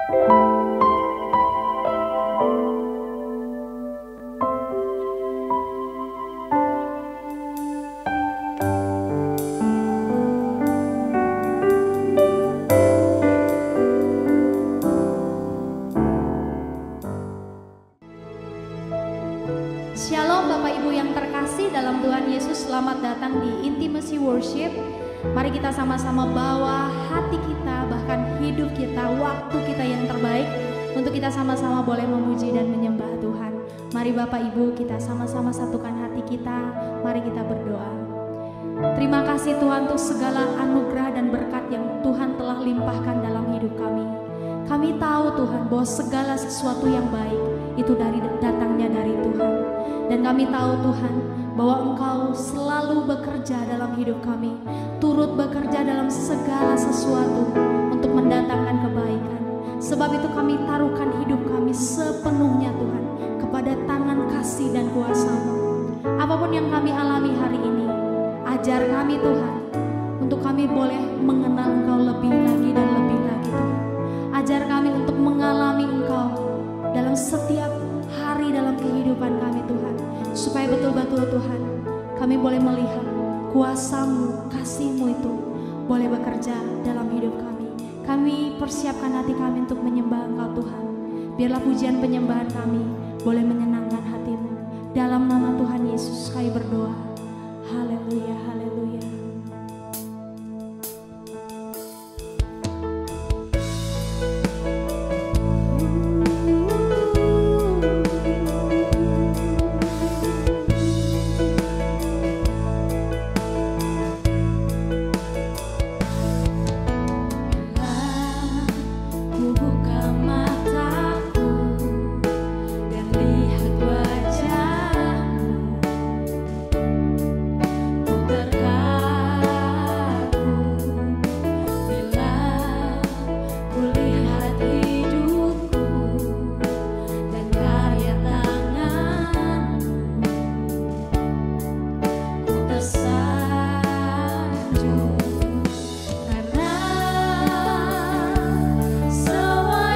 Shalom Bapak Ibu yang terkasih dalam Tuhan Yesus, selamat datang di Intimacy Worship. Mari kita sama-sama bawa hati kita, bahkan hidup kita, waktu kita yang terbaik untuk kita sama-sama boleh memuji dan menyembah Tuhan. Mari Bapak Ibu kita sama-sama satukan hati kita, mari kita berdoa. Terima kasih Tuhan untuk segala anugerah dan berkat yang Tuhan telah limpahkan dalam hidup kami. Kami tahu Tuhan bahwa segala sesuatu yang baik itu datangnya dari Tuhan. Dan kami tahu Tuhan bahwa Engkau selalu bekerja dalam hidup kami, turut bekerja dalam segala sesuatu untuk mendatangkan kebaikan. Sebab itu kami taruhkan hidup kami sepenuhnya Tuhan kepada tangan kasih dan kuasa-Mu. Apapun yang kami alami hari ini, ajar kami Tuhan untuk kami boleh mengenal Engkau lebih lagi dan lebih lagi Tuhan. Ajar kami untuk mengalami Engkau dalam setiap hari dalam kehidupan kami Tuhan, supaya betul-betul Tuhan kami boleh melihat kuasa-Mu, kasih-Mu itu boleh bekerja dalam hidup kami. Kami persiapkan hati kami untuk menyembah Engkau Tuhan. Biarlah pujian penyembahan kami boleh menyenangkan hati-Mu. Dalam nama Tuhan Yesus kami berdoa. Haleluya, haleluya. Semua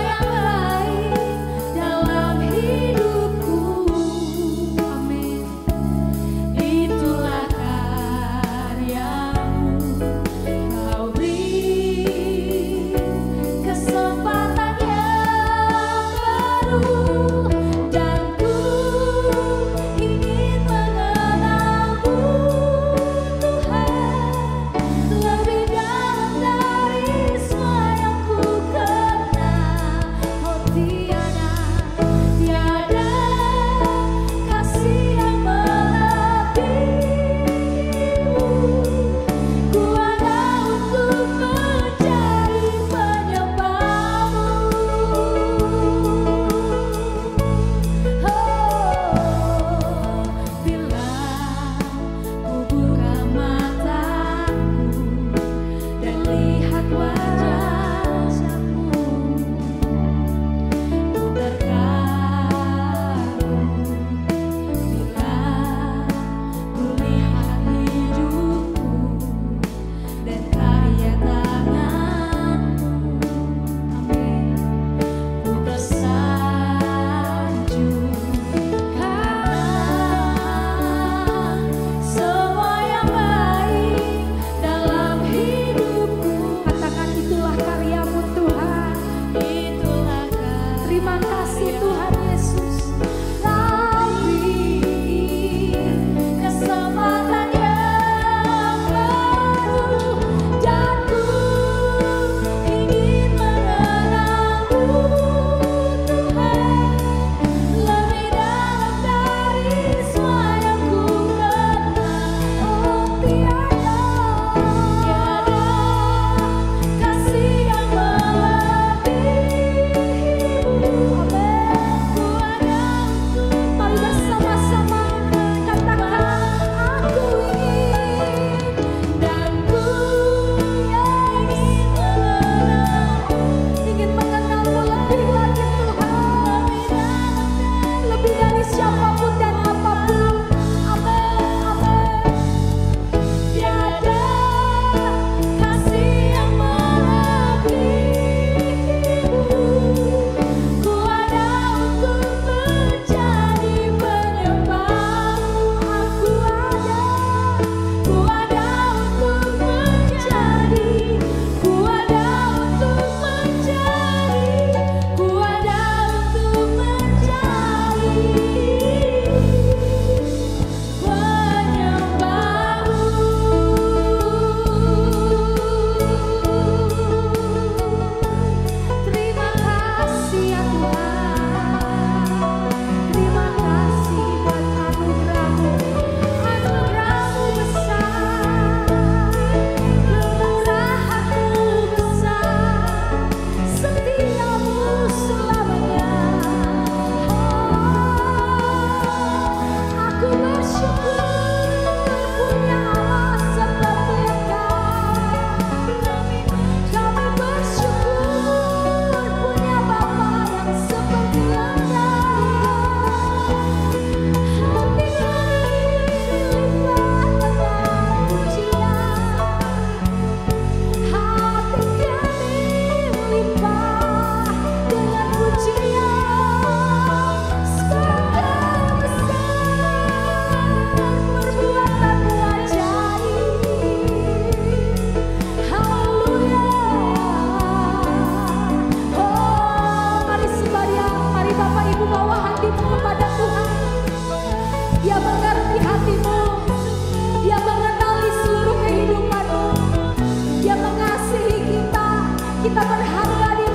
berlimpah dengan pujian. Sebab besar perbuatanmu ajaib. Haleluya. Oh, mari sembahyang, mari Bapak Ibu bawa hatimu kepada Tuhan. Dia mengerti hatimu, Dia mengenali seluruh kehidupanmu, Dia mengasihi kita. Kita berharga di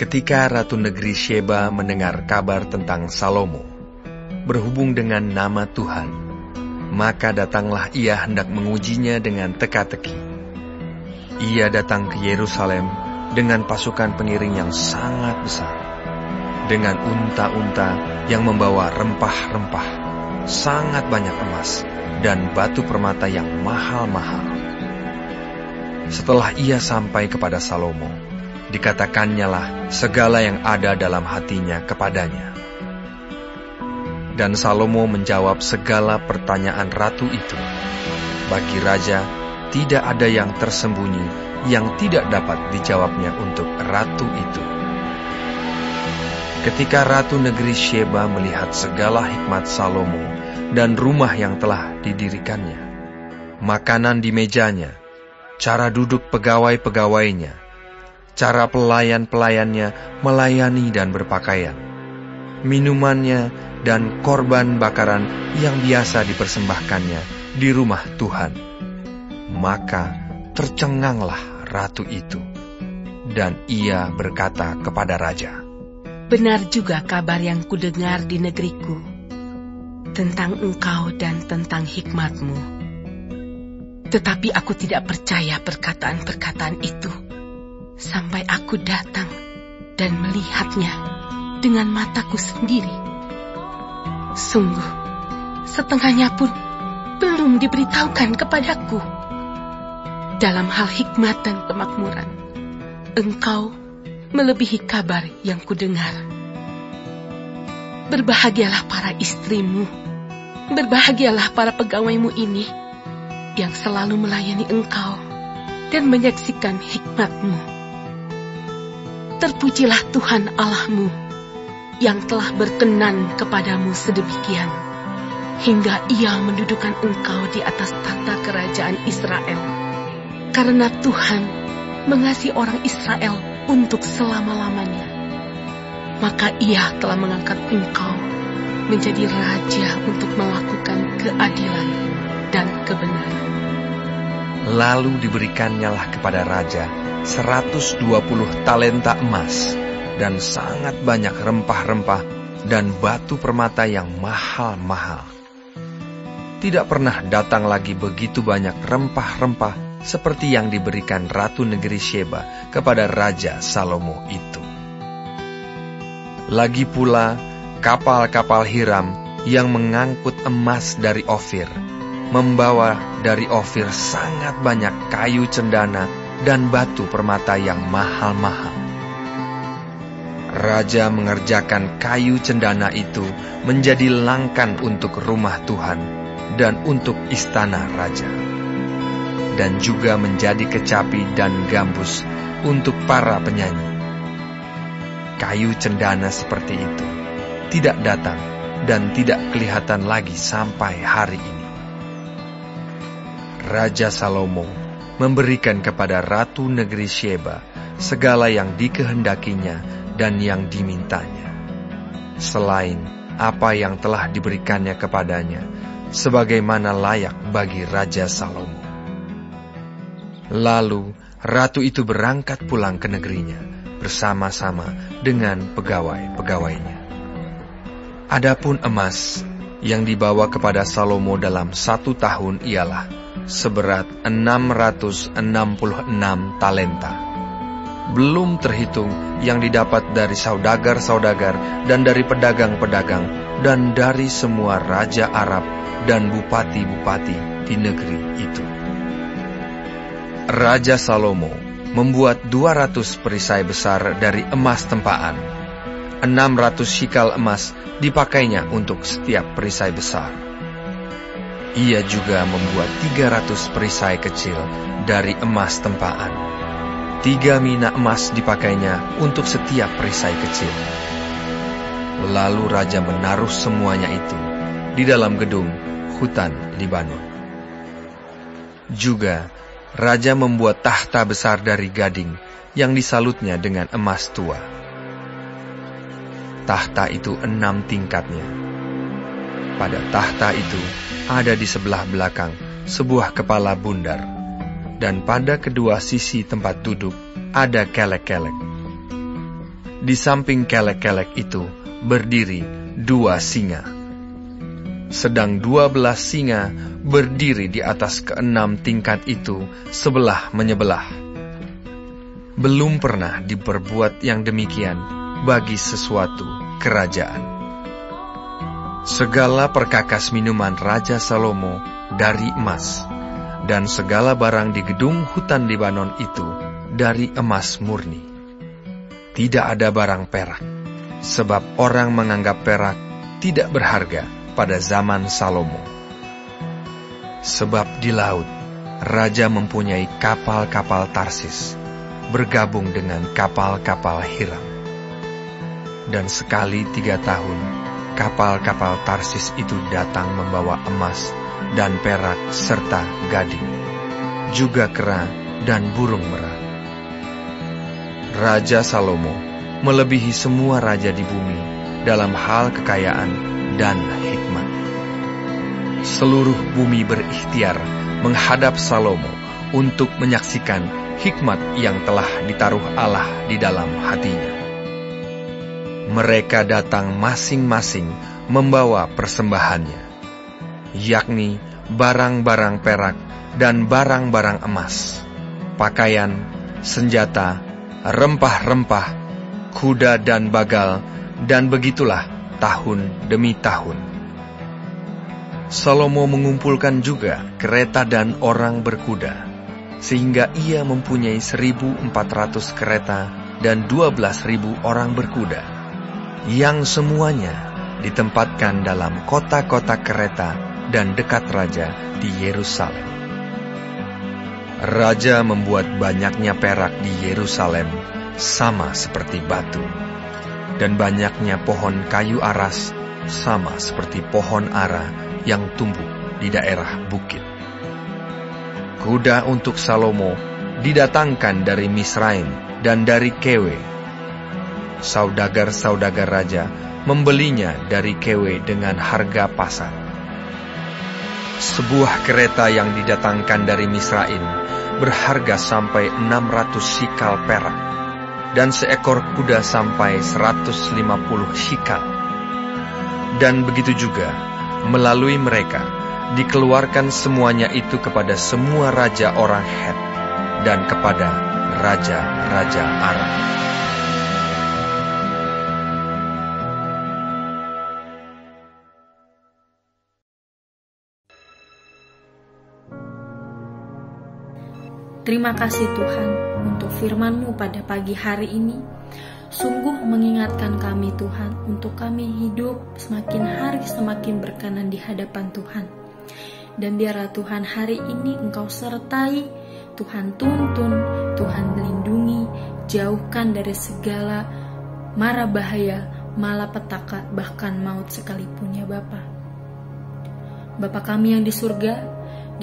Ketika Ratu Negeri Sheba mendengar kabar tentang Salomo, berhubung dengan nama Tuhan, maka datanglah ia hendak mengujinya dengan teka-teki. Ia datang ke Yerusalem dengan pasukan pengiring yang sangat besar, dengan unta-unta yang membawa rempah-rempah, sangat banyak emas, dan batu permata yang mahal-mahal. Setelah ia sampai kepada Salomo, dikatakannya segala yang ada dalam hatinya kepadanya. Dan Salomo menjawab segala pertanyaan ratu itu. Bagi raja, tidak ada yang tersembunyi yang tidak dapat dijawabnya untuk ratu itu. Ketika Ratu Negeri Sheba melihat segala hikmat Salomo dan rumah yang telah didirikannya, makanan di mejanya, cara duduk pegawai-pegawainya, cara pelayan-pelayannya melayani dan berpakaian, minumannya dan korban bakaran yang biasa dipersembahkannya di rumah Tuhan, maka tercenganglah ratu itu, dan ia berkata kepada raja, "Benar juga kabar yang kudengar di negeriku tentang engkau dan tentang hikmatmu. Tetapi aku tidak percaya perkataan-perkataan itu sampai aku datang dan melihatnya dengan mataku sendiri. Sungguh, setengahnya pun belum diberitahukan kepadaku. Dalam hal hikmat dan kemakmuran, engkau melebihi kabar yang kudengar. Berbahagialah para istrimu, berbahagialah para pegawaimu ini yang selalu melayani engkau dan menyaksikan hikmatmu. Terpujilah Tuhan Allahmu yang telah berkenan kepadamu sedemikian, hingga ia mendudukan engkau di atas tahta kerajaan Israel. Karena Tuhan mengasihi orang Israel untuk selama-lamanya, maka ia telah mengangkat engkau menjadi raja untuk melakukan keadilan dan kebenaran." Lalu diberikannya kepada raja 120 talenta emas dan sangat banyak rempah-rempah dan batu permata yang mahal-mahal. Tidak pernah datang lagi begitu banyak rempah-rempah seperti yang diberikan Ratu Negeri Sheba kepada Raja Salomo itu. Lagi pula kapal-kapal Hiram yang mengangkut emas dari Ofir, membawa dari Ofir sangat banyak kayu cendana dan batu permata yang mahal-mahal. Raja mengerjakan kayu cendana itu menjadi langkan untuk rumah Tuhan dan untuk istana raja, dan juga menjadi kecapi dan gambus untuk para penyanyi. Kayu cendana seperti itu tidak datang dan tidak kelihatan lagi sampai hari ini. Raja Salomo memberikan kepada Ratu Negeri Sheba segala yang dikehendakinya dan yang dimintanya, selain apa yang telah diberikannya kepadanya, sebagaimana layak bagi Raja Salomo. Lalu ratu itu berangkat pulang ke negerinya bersama-sama dengan pegawai-pegawainya. Adapun emas yang dibawa kepada Salomo dalam 1 tahun ialah seberat 666 talenta. Belum terhitung yang didapat dari saudagar-saudagar dan dari pedagang-pedagang dan dari semua raja Arab dan bupati-bupati di negeri itu. Raja Salomo membuat 200 perisai besar dari emas tempaan. 600 shikal emas dipakainya untuk setiap perisai besar. Ia juga membuat 300 perisai kecil dari emas tempaan. 3 mina emas dipakainya untuk setiap perisai kecil. Lalu raja menaruh semuanya itu di dalam gedung hutan Libanon. Juga raja membuat tahta besar dari gading yang disalutnya dengan emas tua. Tahta itu 6 tingkatnya. Pada tahta itu ada di sebelah belakang sebuah kepala bundar, dan pada kedua sisi tempat duduk ada kelek-kelek. di samping kelek-kelek itu berdiri 2 singa. Sedang 12 singa berdiri di atas ke-6 tingkat itu sebelah menyebelah. Belum pernah diperbuat yang demikian bagi sesuatu kerajaan. Segala perkakas minuman Raja Salomo dari emas, dan segala barang di gedung hutan Libanon itu dari emas murni. Tidak ada barang perak, sebab orang menganggap perak tidak berharga pada zaman Salomo. Sebab di laut, Raja mempunyai kapal-kapal Tarsis, bergabung dengan kapal-kapal Hiram. Dan sekali 3 tahun, kapal-kapal Tarsis itu datang membawa emas dan perak serta gading, juga kera dan burung merah. Raja Salomo melebihi semua raja di bumi dalam hal kekayaan dan hikmat. Seluruh bumi berikhtiar menghadap Salomo untuk menyaksikan hikmat yang telah ditaruh Allah di dalam hatinya. Mereka datang masing-masing membawa persembahannya, yakni barang-barang perak dan barang-barang emas, pakaian, senjata, rempah-rempah, kuda dan bagal, dan begitulah tahun demi tahun. Salomo mengumpulkan juga kereta dan orang berkuda, sehingga ia mempunyai 1.400 kereta dan 12.000 orang berkuda, yang semuanya ditempatkan dalam kota-kota kereta dan dekat raja di Yerusalem. Raja membuat banyaknya perak di Yerusalem sama seperti batu, dan banyaknya pohon kayu aras sama seperti pohon ara yang tumbuh di daerah bukit. Kuda untuk Salomo didatangkan dari Misraim dan dari Kewe. Saudagar-saudagar raja membelinya dari Kewe dengan harga pasar. Sebuah kereta yang didatangkan dari Misraim berharga sampai 600 shikal perak, dan seekor kuda sampai 150 shikal. Dan begitu juga, melalui mereka, dikeluarkan semuanya itu kepada semua raja orang Het, dan kepada raja-raja Aram. Terima kasih Tuhan untuk firman-Mu pada pagi hari ini. Sungguh mengingatkan kami Tuhan untuk kami hidup semakin hari semakin berkenan di hadapan Tuhan. Dan biarlah Tuhan hari ini Engkau sertai, Tuhan tuntun, Tuhan melindungi, jauhkan dari segala mara bahaya, malapetaka, bahkan maut sekalipun ya Bapa. Bapa kami yang di surga,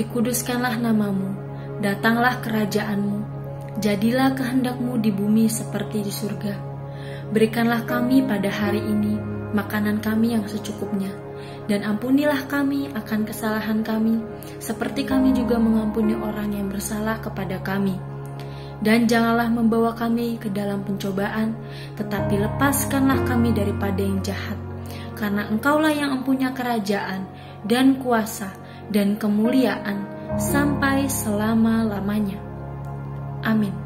dikuduskanlah nama-Mu. Datanglah kerajaan-Mu, jadilah kehendak-Mu di bumi seperti di surga. Berikanlah kami pada hari ini makanan kami yang secukupnya, dan ampunilah kami akan kesalahan kami, seperti kami juga mengampuni orang yang bersalah kepada kami. Dan janganlah membawa kami ke dalam pencobaan, tetapi lepaskanlah kami daripada yang jahat, karena Engkaulah yang mempunyai kerajaan, dan kuasa, dan kemuliaan, sampai selama-lamanya. Amin.